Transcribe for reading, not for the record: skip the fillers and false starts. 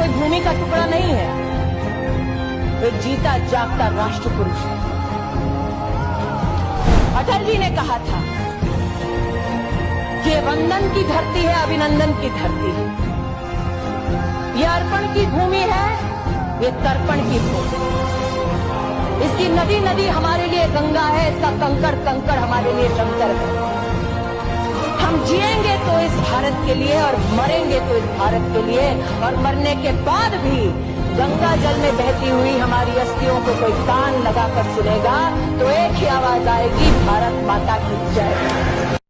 कोई भूमि का टुकड़ा नहीं है, एक जीता जागता राष्ट्र पुरुष है। अटल जी ने कहा था कि ये वंदन की धरती है, अभिनंदन की धरती है, ये अर्पण की भूमि है, ये तर्पण की भूमि। इसकी नदी नदी हमारे लिए गंगा है, इसका कंकड़ कंकड़ हमारे लिए शंकर है। हम जिएंगे तो इस भारत के लिए और मरेंगे तो इस भारत के लिए, और मरने के बाद भी गंगा जल में बहती हुई हमारी अस्थियों को कोई कान लगाकर सुनेगा तो एक ही आवाज आएगी, भारत माता की जय।